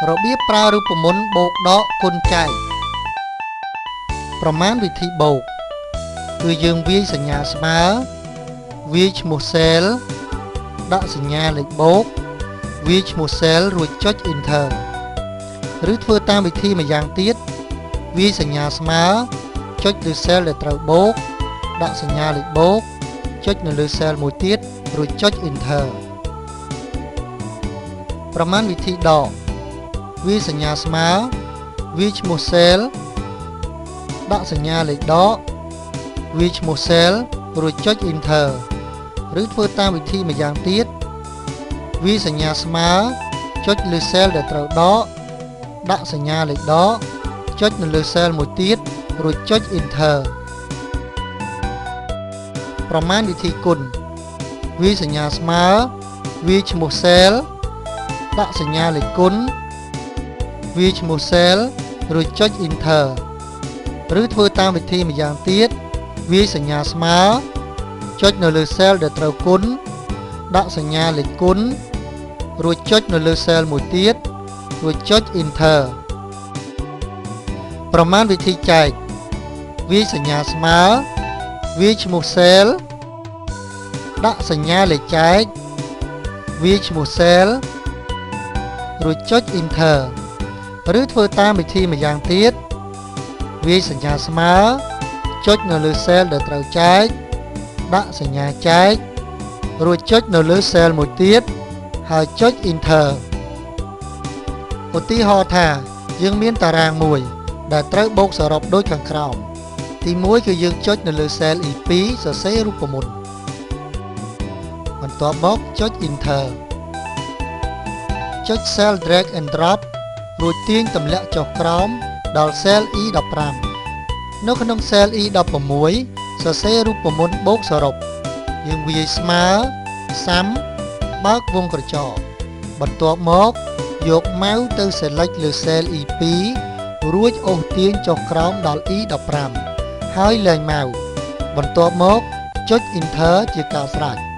របៀបប្រើរូបមន្តបូកដកគុណចែកប្រមាណវិធីបូកគឺយើងវាយសញ្ញាស្មើវាយឈ្មោះ cell ដាក់សញ្ញាលេខបូកវាយឈ្មោះ cell រួចចុច enter ឬធ្វើតាមវិធីម្យ៉ាងទៀតវាយសញ្ញាស្មើចុចលើ cell ដែលត្រូវបូកដាក់សញ្ញាលេខបូកចុចនៅលើ cell មួយទៀតរួចចុច enter ប្រមាណវិធីដកវាយសញ្ញាស្មើវាយឈ្មោះ cell ដាក់សញ្ញាលេខដកវាយឈ្មោះ cell រួចចុច enter ឬធ្វើតាមវិធីម្យ៉ាងទៀតវាយសញ្ញាស្មើចុចលើ cell ដែលត្រូវដកដាក់សញ្ញាលេខដកចុចនៅលើ cell មួយទៀតរួចចុច enter ប្រមាណវិធីគុណវាយសញ្ញាស្មើវាយឈ្មោះ cell ដាក់សញ្ញាលេខគុណវាយឈ្មោះ cell រួចចុច enter ឬធ្វើតាមវិធីម្យ៉ាងទៀតវាយសញ្ញាស្មើចុចនៅលើ cell ដែលត្រូវគុណដាក់សញ្ញាលេខគុណរួចចុចនៅលើ cell មួយទៀតរួចចុច enter ប្រមាណវិធីចែកវាយសញ្ញាស្មើវាយឈ្មោះ cell ដាក់សញ្ញាលេខចែកវាយឈ្មោះ cell រួចចុច enter ឬធ្វើតាមវិធីម្យ៉ាងទៀតវាយសញ្ញាស្មើចុចនៅលើ cell ដែលត្រូវចែកដាក់សញ្ញាចែករួចចុចនៅលើ cell មួយទៀតហើយចុច enter ឧទាហរណ៍ថាយើងមានតារាងមួយដែលត្រូវបូកសរុបដូចខាងក្រោមទី1គឺយើងចុចនៅលើ cell E2 សរសេររូបមន្តបន្ទាប់មកចុច enter ចុច cell drag and drop រួចទាញទម្លាក់ចុះក្រោមដល់ cell E15 នៅក្នុង cell E16 សរសេររូបមន្តបូកសរុបយើងវាយស្មើសាំបើកវងក្រចកបន្ទាប់មកយកម៉ៅទៅ select លើ cell E2 រួចអូសទាញចុះក្រោមដល់ E15 ហើយលែងម៉ៅបន្ទាប់មកចុច enter ជាការស្រេច